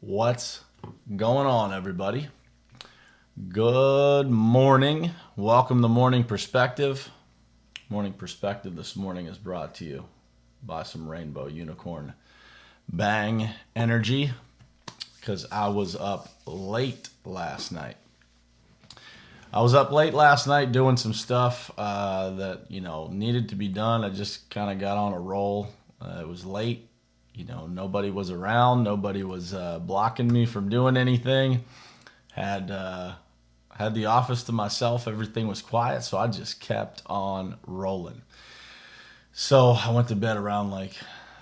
What's going on, everybody? Good morning. Welcome to Morning Perspective. Morning Perspective this morning is brought to you by some Rainbow Unicorn Bang Energy because I was up late last night. Doing some stuff that needed to be done. I just kind of got on a roll. It was late. Nobody was around. Nobody was blocking me from doing anything. Had the office to myself. Everything was quiet, so I just kept on rolling. So I went to bed around like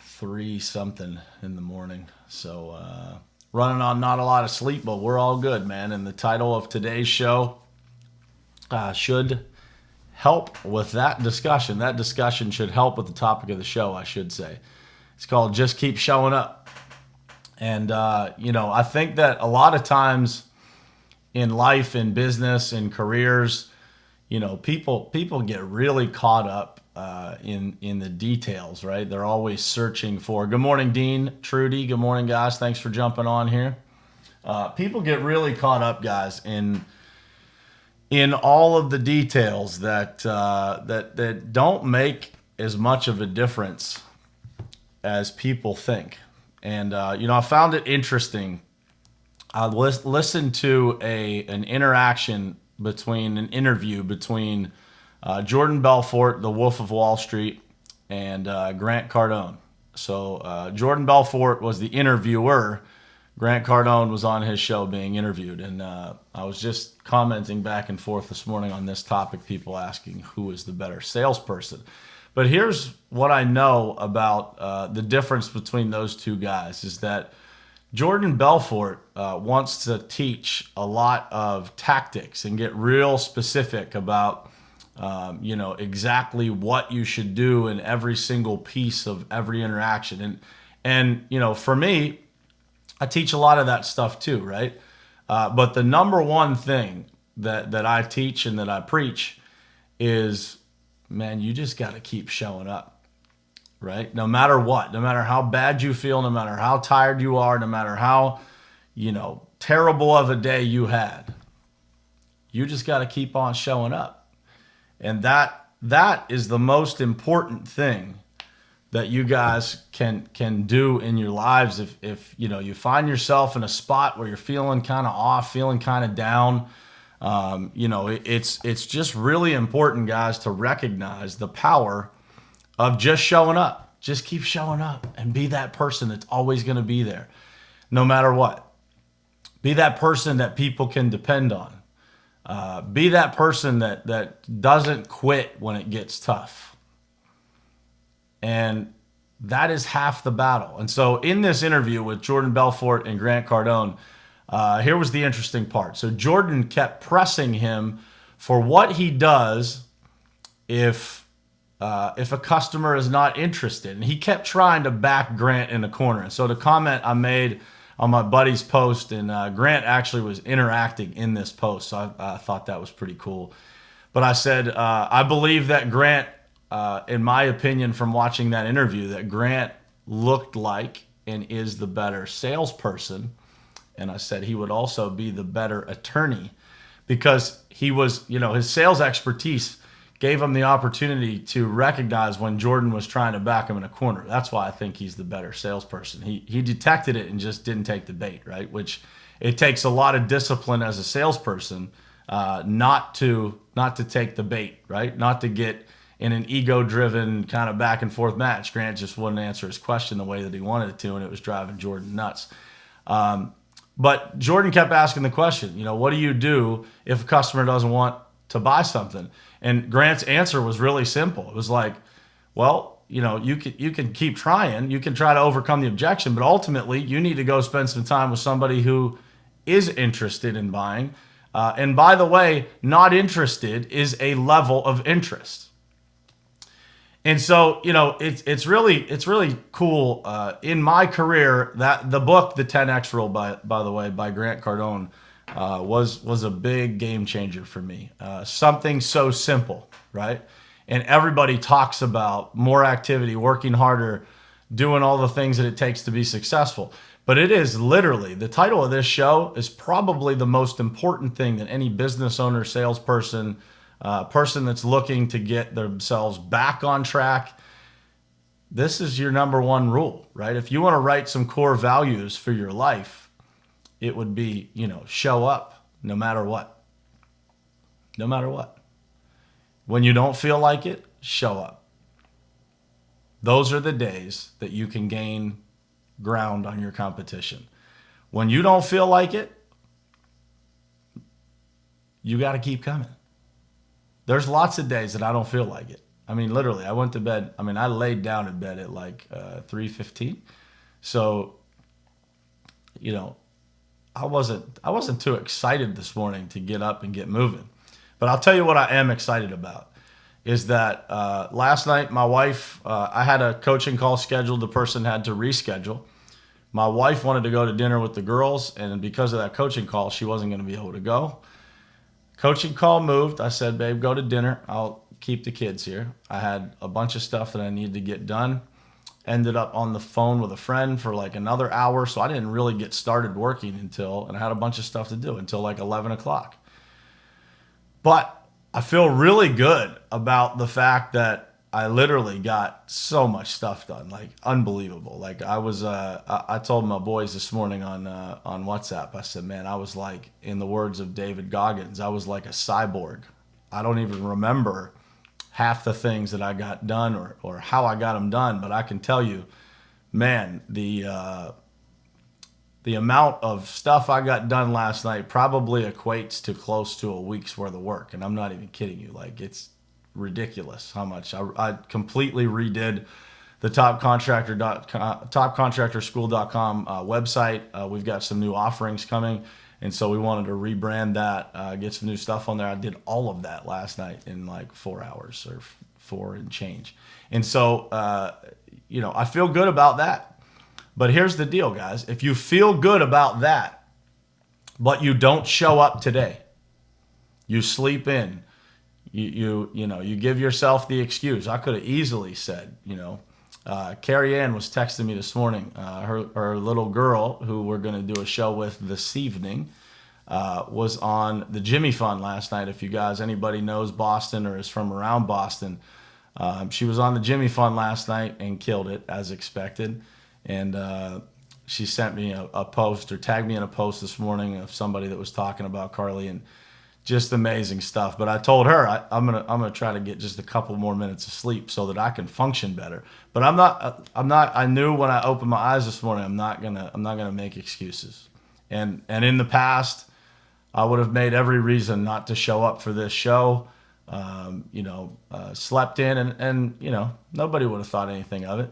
3 something in the morning. So running on not a lot of sleep, but we're all good, man. And the title of today's show should help with that discussion. That discussion should help with the topic of the show, I should say. It's called Just Keep Showing Up. And, I think that a lot of times in life, in business, in careers, people get really caught up in the details, right? They're always searching for, good morning, Dean, Trudy. Good morning, guys. Thanks for jumping on here. People get really caught up, guys, in all of the details that don't make as much of a difference as people think. And, I found it interesting. I listened to an interview between Jordan Belfort, the Wolf of Wall Street, and Grant Cardone. So Jordan Belfort was the interviewer. Grant Cardone was on his show being interviewed. And I was just commenting back and forth this morning on this topic, people asking who is the better salesperson. But here's what I know about the difference between those two guys is that Jordan Belfort wants to teach a lot of tactics and get real specific about, exactly what you should do in every single piece of every interaction. And for me, I teach a lot of that stuff too, right? But the number one thing that I teach and that I preach is, man, you just got to keep showing up, right? No matter what, no matter how bad you feel, no matter how tired you are, no matter how, terrible of a day you had, you just got to keep on showing up. And that is the most important thing that you guys can do in your lives. If you find yourself in a spot where you're feeling kind of off, feeling kind of down, it's just really important, guys, to recognize the power of just showing up. Just keep showing up and be that person that's always going to be there, no matter what. Be that person that people can depend on. Be that person that doesn't quit when it gets tough. And that is half the battle. And so in this interview with Jordan Belfort and Grant Cardone, here was the interesting part. So Jordan kept pressing him for what he does if a customer is not interested. And he kept trying to back Grant in the corner. And so the comment I made on my buddy's post, and Grant actually was interacting in this post, so I thought that was pretty cool. But I said, I believe that Grant, in my opinion from watching that interview, that Grant looked like and is the better salesperson. And I said he would also be the better attorney because he was, his sales expertise gave him the opportunity to recognize when Jordan was trying to back him in a corner. That's why I think he's the better salesperson. He detected it and just didn't take the bait, right? Which it takes a lot of discipline as a salesperson not to take the bait, right? Not to get in an ego-driven kind of back and forth match. Grant just wouldn't answer his question the way that he wanted it to, and it was driving Jordan nuts. But Jordan kept asking the question, what do you do if a customer doesn't want to buy something? And Grant's answer was really simple. It was like, well, you can keep trying. You can try to overcome the objection, but ultimately you need to go spend some time with somebody who is interested in buying. And by the way, not interested is a level of interest. And so, it's really cool. In my career, that the book, The 10X Rule, by the way, by Grant Cardone, was a big game changer for me. Something so simple, right? And everybody talks about more activity, working harder, doing all the things that it takes to be successful. But it is literally, the title of this show is probably the most important thing that any business owner, salesperson, person that's looking to get themselves back on track. This is your number one rule, right? If you want to write some core values for your life, it would be, show up no matter what. No matter what. When you don't feel like it, show up. Those are the days that you can gain ground on your competition. When you don't feel like it, you got to keep coming. There's lots of days that I don't feel like it. I mean, literally, I went to bed. I mean, I laid down in bed at like 3:15. So, I wasn't too excited this morning to get up and get moving. But I'll tell you what I am excited about is that last night my wife, I had a coaching call scheduled. The person had to reschedule. My wife wanted to go to dinner with the girls, and because of that coaching call, she wasn't going to be able to go. Coaching call moved. I said, babe, go to dinner. I'll keep the kids here. I had a bunch of stuff that I needed to get done. Ended up on the phone with a friend for like another hour, so I didn't really get started working and I had a bunch of stuff to do until like 11 o'clock. But I feel really good about the fact that I literally got so much stuff done, like unbelievable. Like I told my boys this morning on WhatsApp, I said, man, I was like, in the words of David Goggins, I was like a cyborg. I don't even remember half the things that I got done or how I got them done, but I can tell you, man, the amount of stuff I got done last night probably equates to close to a week's worth of work, and I'm not even kidding you. Like, it's ridiculous how much I completely redid the topcontractorschool.com website. We've got some new offerings coming, and so we wanted to rebrand that, get some new stuff on there. I did all of that last night in like 4 hours or 4 and change. And so, I feel good about that. But here's the deal, guys. If you feel good about that, but you don't show up today, you sleep in, you give yourself the excuse. I could have easily said, Carrie Ann was texting me this morning. Her little girl, who we're going to do a show with this evening, was on the Jimmy Fund last night. If anybody knows Boston or is from around Boston, she was on the Jimmy Fund last night and killed it as expected. And she sent me a post or tagged me in a post this morning of somebody that was talking about Carly, and just amazing stuff. But I told her I'm gonna try to get just a couple more minutes of sleep so that I can function better. But I'm not. I knew when I opened my eyes this morning, I'm not gonna make excuses. And in the past, I would have made every reason not to show up for this show. Slept in, and nobody would have thought anything of it.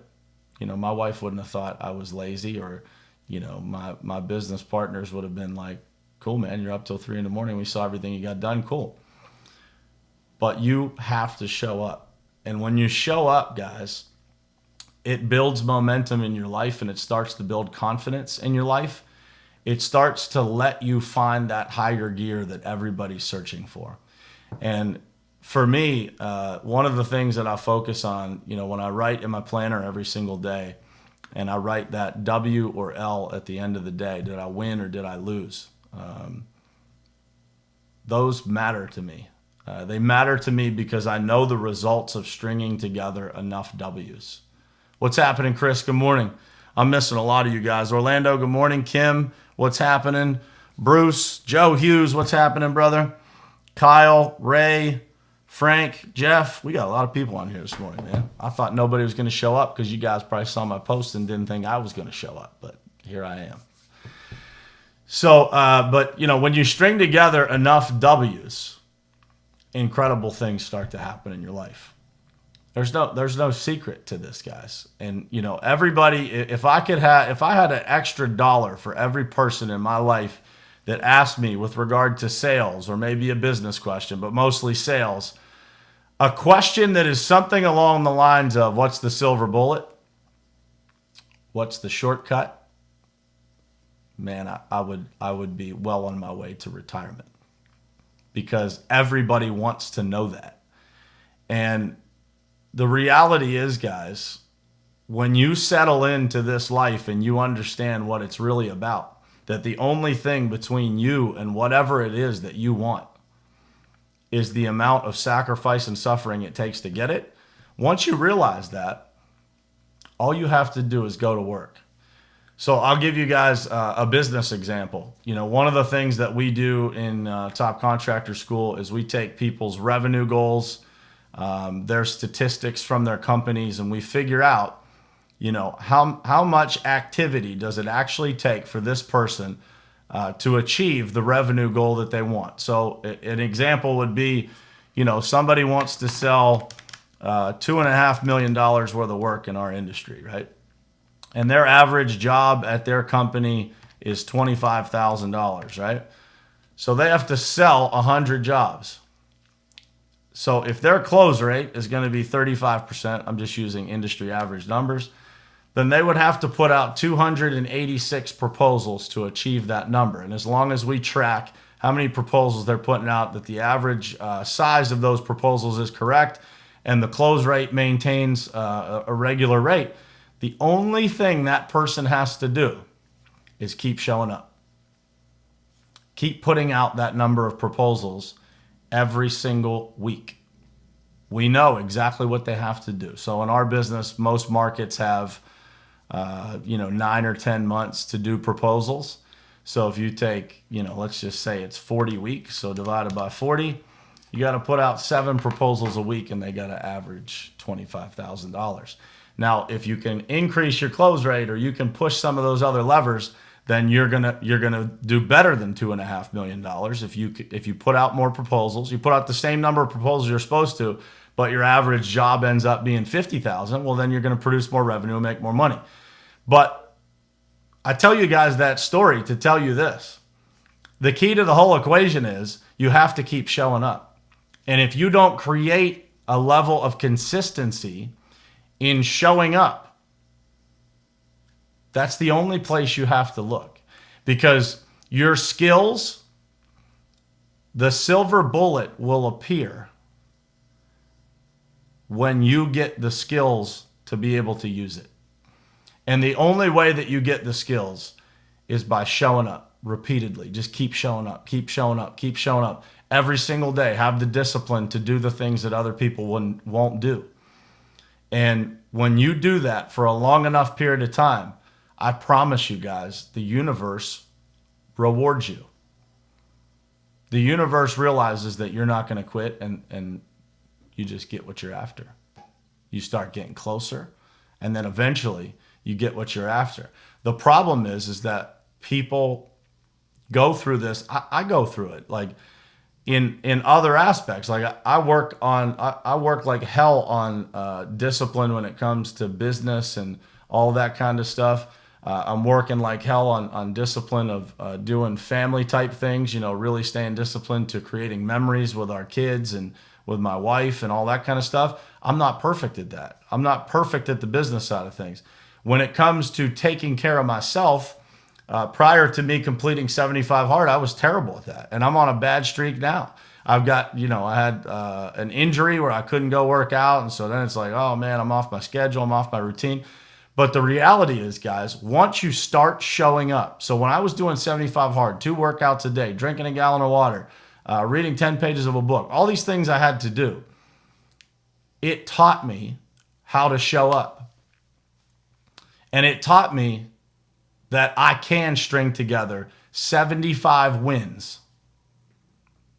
My wife wouldn't have thought I was lazy, or, my business partners would have been like, cool, man, you're up till 3 a.m. We saw everything you got done. Cool. But you have to show up. And when you show up, guys, it builds momentum in your life, and it starts to build confidence in your life. It starts to let you find that higher gear that everybody's searching for. And for me, one of the things that I focus on, when I write in my planner every single day, and I write that W or L at the end of the day, did I win or did I lose? Those matter to me. They matter to me because I know the results of stringing together enough W's. What's happening, Chris? Good morning. I'm missing a lot of you guys. Orlando, good morning. Kim, what's happening? Bruce, Joe Hughes, what's happening, brother? Kyle, Ray, Frank, Jeff, we got a lot of people on here this morning, man. I thought nobody was going to show up because you guys probably saw my post and didn't think I was going to show up, but here I am. So, but when you string together enough W's, incredible things start to happen in your life. There's no secret to this, guys. And everybody, if I had an extra dollar for every person in my life that asked me with regard to sales, or maybe a business question, but mostly sales, a question that is something along the lines of, what's the silver bullet? What's the shortcut? Man, I would be well on my way to retirement, because everybody wants to know that. And the reality is, guys, when you settle into this life and you understand what it's really about, that the only thing between you and whatever it is that you want is the amount of sacrifice and suffering it takes to get it. Once you realize that, all you have to do is go to work. So I'll give you guys a business example. One of the things that we do in Top Contractor School is we take people's revenue goals, their statistics from their companies, and we figure out, how much activity does it actually take for this person to achieve the revenue goal that they want. So an example would be, somebody wants to sell $2.5 million worth of work in our industry, right? And their average job at their company is $25,000, right? So they have to sell 100 jobs. So if their close rate is going to be 35%, I'm just using industry average numbers, then they would have to put out 286 proposals to achieve that number. And as long as we track how many proposals they're putting out, that the average size of those proposals is correct, and the close rate maintains a regular rate, the only thing that person has to do is keep showing up. Keep putting out that number of proposals every single week. We know exactly what they have to do. So in our business, most markets have 9 or 10 months to do proposals. So if you take, let's just say it's 40 weeks, so divided by 40, you got to put out 7 proposals a week, and they got to average $25,000. Now, if you can increase your close rate, or you can push some of those other levers, then you're gonna do better than $2.5 million. If you put out more proposals, you put out the same number of proposals you're supposed to, but your average job ends up being $50,000. Well, then you're going to produce more revenue and make more money. But I tell you guys that story to tell you this: the key to the whole equation is you have to keep showing up, and if you don't create a level of consistency in showing up, that's the only place you have to look. Because your skills, the silver bullet will appear when you get the skills to be able to use it. And the only way that you get the skills is by showing up repeatedly. Just keep showing up, keep showing up, keep showing up. Every single day, have the discipline to do the things that other people won't do. And when you do that for a long enough period of time, I promise you guys, the universe rewards you. The universe realizes that you're not going to quit, and you just get what you're after. You start getting closer, and then eventually you get what you're after. The problem is that people go through this. I go through it. Like in other aspects, like I work like hell on discipline when it comes to business and all that kind of stuff. I'm working like hell on discipline of doing family type things, really staying disciplined to creating memories with our kids and with my wife and all that kind of stuff. I'm not perfect at that. I'm not perfect at the business side of things. When it comes to taking care of myself, prior to me completing 75 hard, I was terrible at that. And I'm on a bad streak now. I've got, I had an injury where I couldn't go work out. And so then it's like, oh man, I'm off my schedule. I'm off my routine. But the reality is, guys, once you start showing up. So when I was doing 75 hard, 2 workouts a day, drinking a gallon of water, reading 10 pages of a book, all these things I had to do, it taught me how to show up. And it taught me that I can string together 75 wins.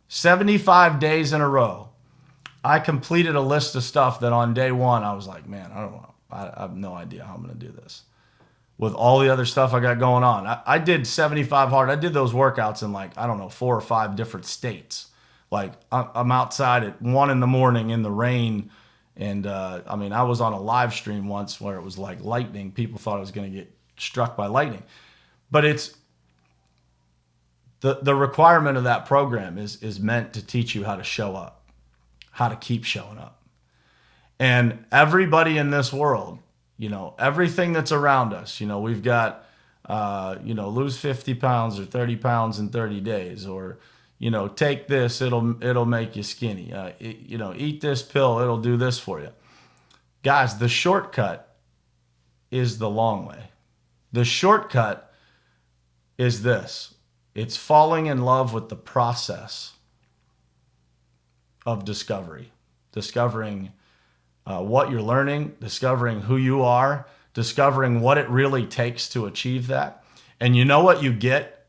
75 days in a row. I completed a list of stuff that on day 1, I was like, man, I don't know. I have no idea how I'm going to do this. With all the other stuff I got going on. I did 75 hard. I did those workouts in 4 or 5 different states. Like I'm outside at 1 a.m. in the rain. And I was on a live stream once where it was like lightning. People thought I was going to get struck by lightning. But it's the requirement of that program is meant to teach you how to show up, how to keep showing up. And everybody in this world, everything that's around us, we've got, lose 50 pounds or 30 pounds in 30 days, or, take this, it'll make you skinny. Eat this pill, it'll do this for you. Guys, the shortcut is the long way. The shortcut is this. It's falling in love with the process of discovering what you're learning, discovering who you are, discovering what it really takes to achieve that. And you know what you get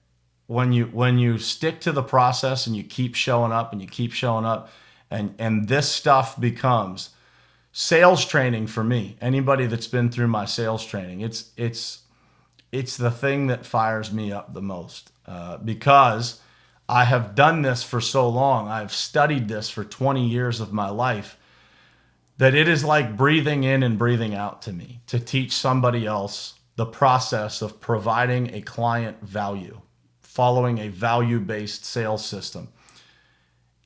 when you stick to the process and you keep showing up and you keep showing up, and this stuff becomes sales training for me. Anybody that's been through my sales training, it's the thing that fires me up the most, because I have done this for so long. I've studied this for 20 years of my life, that it is like breathing in and breathing out to me to teach somebody else the process of providing a client value, following a value-based sales system.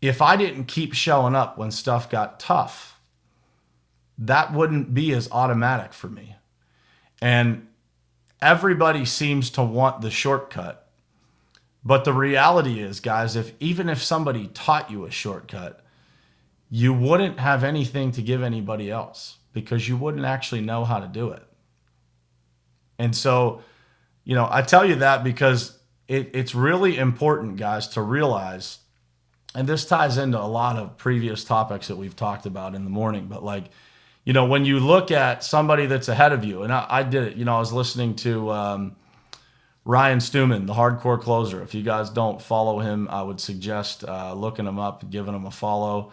If I didn't keep showing up when stuff got tough, that wouldn't be as automatic for me. And everybody seems to want the shortcut. But the reality is, guys, even if somebody taught you a shortcut, you wouldn't have anything to give anybody else because you wouldn't actually know how to do it. And so, I tell you that because it's really important, guys, to realize, and this ties into a lot of previous topics that we've talked about in the morning, but when you look at somebody that's ahead of you, and I did it, I was listening to Ryan Stewman, the hardcore closer. If you guys don't follow him, I would suggest looking him up, giving him a follow.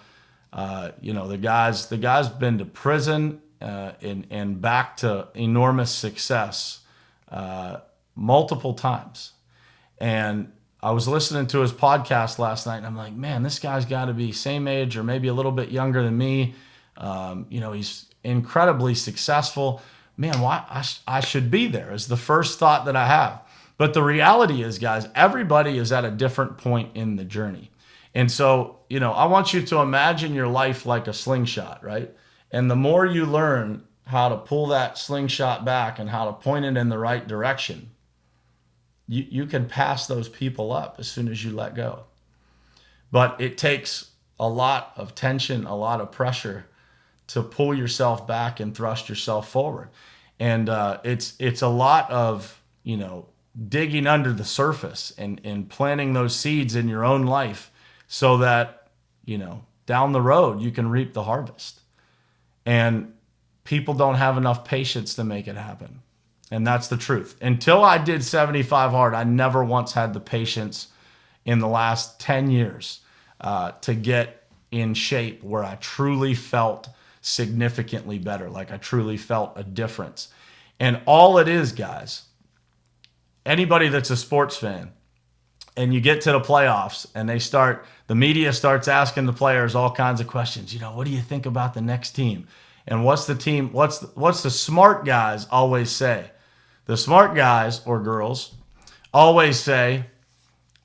The guy's been to prison and back to enormous success multiple times. And I was listening to his podcast last night, and I'm like, man, this guy's got to be same age or maybe a little bit younger than me. He's incredibly successful. Man, why I should be there is the first thought that I have. But the reality is, guys, everybody is at a different point in the journey. And so, I want you to imagine your life like a slingshot, right? And the more you learn how to pull that slingshot back and how to point it in the right direction, you can pass those people up as soon as you let go. But it takes a lot of tension, a lot of pressure to pull yourself back and thrust yourself forward. And it's a lot of, digging under the surface and planting those seeds in your own life so that, down the road you can reap the harvest. And people don't have enough patience to make it happen. And that's the truth. Until I did 75 hard, I never once had the patience in the last 10 years to get in shape where I truly felt significantly better, like I truly felt a difference. And all it is, guys, anybody that's a sports fan, and you get to the playoffs and the media starts asking the players all kinds of questions. What do you think about the next team? And what's the smart guys always say? The smart guys or girls always say,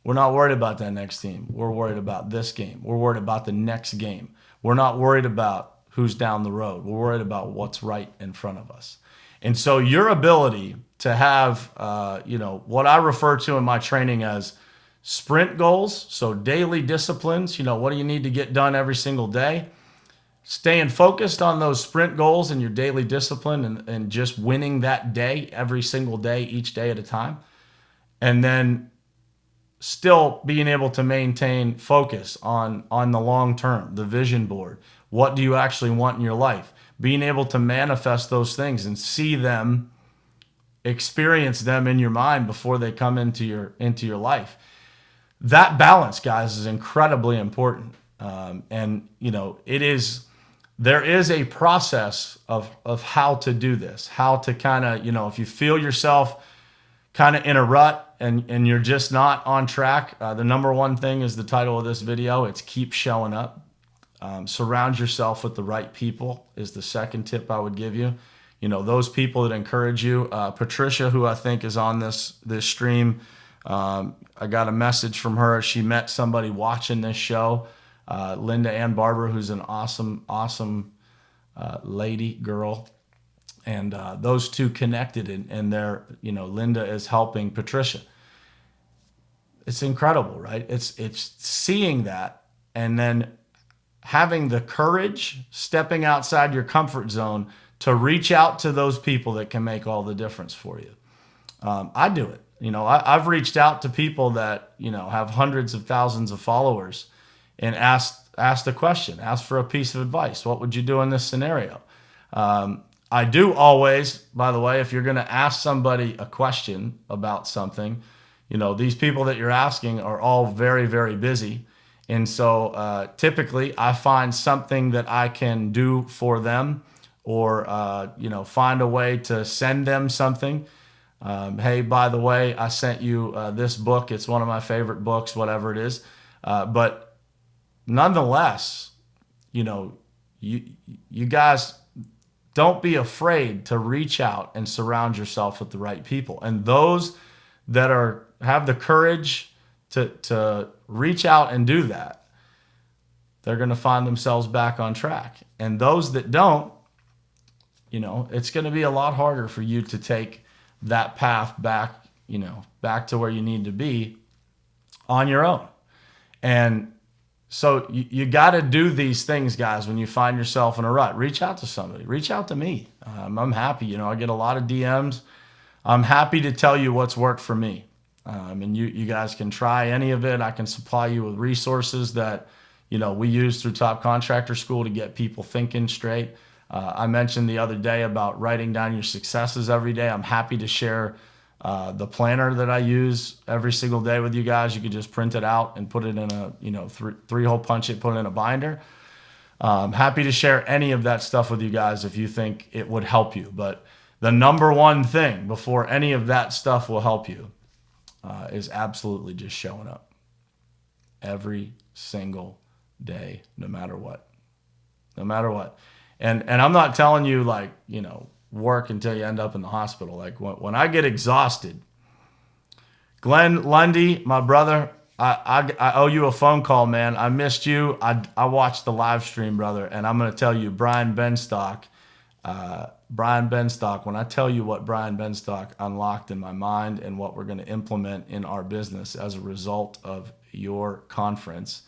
we're not worried about that next team. We're worried about this game. We're worried about the next game. We're not worried about who's down the road. We're worried about what's right in front of us. And so your ability to have, what I refer to in my training as sprint goals, so daily disciplines, what do you need to get done every single day? Staying focused on those sprint goals and your daily discipline and just winning that day, every single day, each day at a time. And then still being able to maintain focus on the long term, the vision board. What do you actually want in your life? Being able to manifest those things and see them, experience them in your mind before they come into your life. That balance, guys, is incredibly important. There is a process of how to do this, how to kind of, if you feel yourself kind of in a rut and you're just not on track, the number one thing is the title of this video. It's keep showing up. Surround yourself with the right people is the second tip I would give you. Those people that encourage you. Patricia, who I think is on this stream, I got a message from her. She met somebody watching this show, Linda Ann Barber, who's an awesome lady, girl. And those two connected, and they're, Linda is helping Patricia. It's incredible, right? It's seeing that and then having the courage, stepping outside your comfort zone to reach out to those people that can make all the difference for you. I do it. I've reached out to people that, have hundreds of thousands of followers and asked a question, asked for a piece of advice. What would you do in this scenario? I do always, by the way, if you're going to ask somebody a question about something, these people that you're asking are all very, very busy. And so typically I find something that I can do for them, or, find a way to send them something. Hey, by the way, I sent you this book. It's one of my favorite books, whatever it is. But nonetheless, you guys, don't be afraid to reach out and surround yourself with the right people. And those that have the courage to reach out and do that, they're going to find themselves back on track. And those that don't, it's going to be a lot harder for you to take that path back, back to where you need to be on your own. And so you got to do these things, guys, when you find yourself in a rut. Reach out to somebody. Reach out to me. I'm happy. I get a lot of DMs. I'm happy to tell you what's worked for me. And you guys can try any of it. I can supply you with resources that, we use through Top Contractor School to get people thinking straight. I mentioned the other day about writing down your successes every day. I'm happy to share the planner that I use every single day with you guys. You could just print it out and put it in a, three-hole punch it, put it in a binder. Happy to share any of that stuff with you guys if you think it would help you. But the number one thing before any of that stuff will help you is absolutely just showing up every single day, no matter what. No matter what. And I'm not telling you work until you end up in the hospital. Like when I get exhausted, Glenn Lundy, my brother, I owe you a phone call, man. I missed you. I watched the live stream, brother, and I'm going to tell you, Brian Benstock, when I tell you what Brian Benstock unlocked in my mind and what we're going to implement in our business as a result of your conference,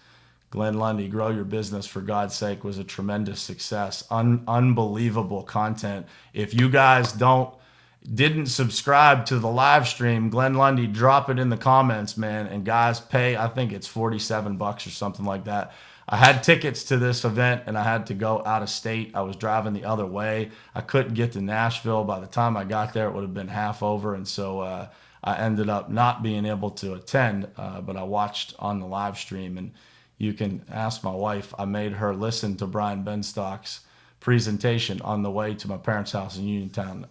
Glenn Lundy, Grow Your Business for God's Sake, was a tremendous success. Unbelievable content. If you guys didn't subscribe to the live stream, Glenn Lundy, drop it in the comments, man. And guys, pay, I think it's $47 or something like that. I had tickets to this event and I had to go out of state. I was driving the other way. I couldn't get to Nashville. By the time I got there, it would have been half over. And so I ended up not being able to attend, but I watched on the live stream. And you can ask my wife. I made her listen to Brian Benstock's presentation on the way to my parents' house in Uniontown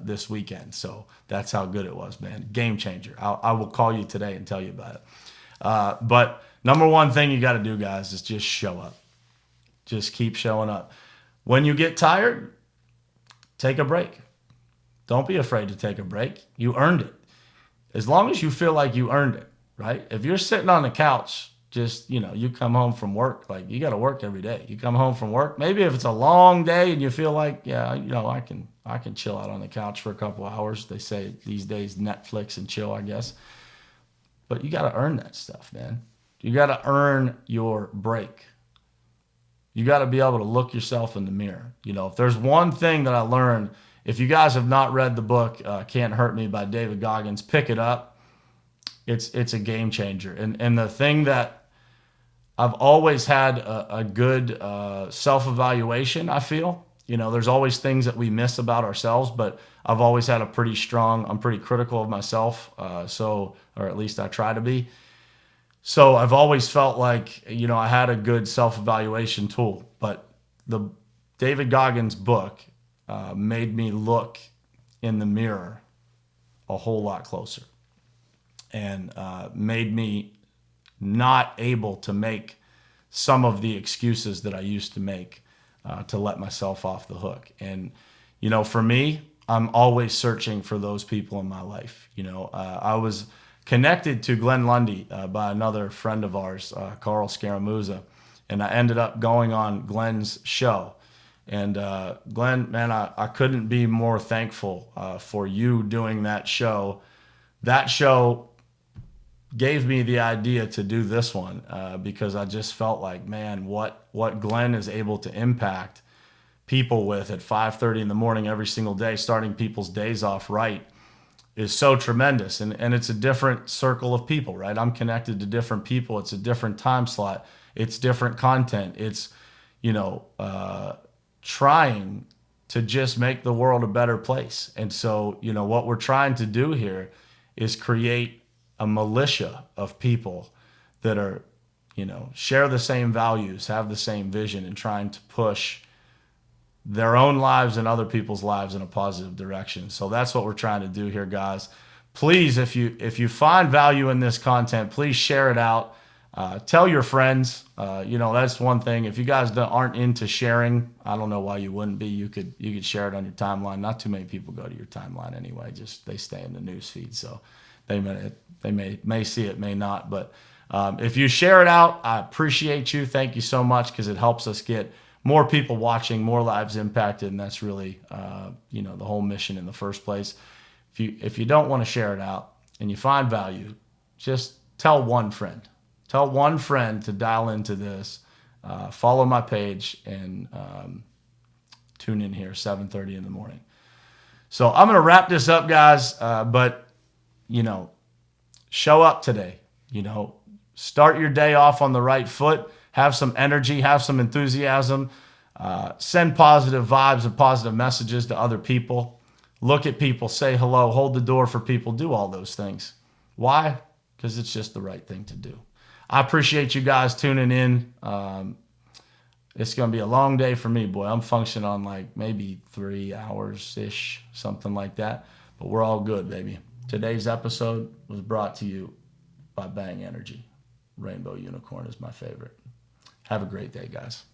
this weekend. So that's how good it was, man. Game changer. I will call you today and tell you about it. But number one thing you got to do, guys, is just show up. Just keep showing up. When you get tired, take a break. Don't be afraid to take a break. You earned it. As long as you feel like you earned it, right? If you're sitting on the couch, just, you come home from work, like you got to work every day. You come home from work, maybe if it's a long day and you feel like, yeah, I can chill out on the couch for a couple hours. They say these days, Netflix and chill, I guess. But you got to earn that stuff, man. You got to earn your break. You got to be able to look yourself in the mirror. If there's one thing that I learned, if you guys have not read the book, Can't Hurt Me by David Goggins, pick it up. It's a game changer. And the thing that I've always had a good self-evaluation, I feel. There's always things that we miss about ourselves, but I've always had I'm pretty critical of myself, or at least I try to be. So I've always felt like, I had a good self-evaluation tool. But the David Goggins book made me look in the mirror a whole lot closer and made me not able to make some of the excuses that I used to make to let myself off the hook. And, for me, I'm always searching for those people in my life. I was connected to Glenn Lundy by another friend of ours, Carl Scaramuzza, and I ended up going on Glenn's show. And Glenn, man, I couldn't be more thankful for you doing that show. That show gave me the idea to do this one because I just felt like, man, what Glenn is able to impact people with at 5:30 in the morning every single day, starting people's days off right, is so tremendous. And it's a different circle of people, right? I'm connected to different people. It's a different time slot. It's different content. It's, trying to just make the world a better place. And so, what we're trying to do here is create a militia of people that are, share the same values, have the same vision, and trying to push their own lives and other people's lives in a positive direction. So that's what we're trying to do here, guys. Please, if you find value in this content, please share it out. Tell your friends. That's one thing. If you guys aren't into sharing, I don't know why you wouldn't be. You could share it on your timeline. Not too many people go to your timeline anyway. Just they stay in the news feed, so they may see it, may not. But if you share it out, I appreciate you. Thank you so much, because it helps us get more people watching, more lives impacted, and that's really the whole mission in the first place. If you don't want to share it out and you find value, just tell one friend. Tell one friend to dial into this, follow my page, and tune in here 7:30 in the morning. So I'm going to wrap this up, guys. But show up today. Start your day off on the right foot. Have some energy, have some enthusiasm, send positive vibes and positive messages to other people. Look at people, say hello, hold the door for people, do all those things. Why? Because it's just the right thing to do. I appreciate you guys tuning in. It's going to be a long day for me, boy. I'm functioning on like maybe 3 hours-ish, something like that. But we're all good, baby. Today's episode was brought to you by Bang Energy. Rainbow Unicorn is my favorite. Have a great day, guys.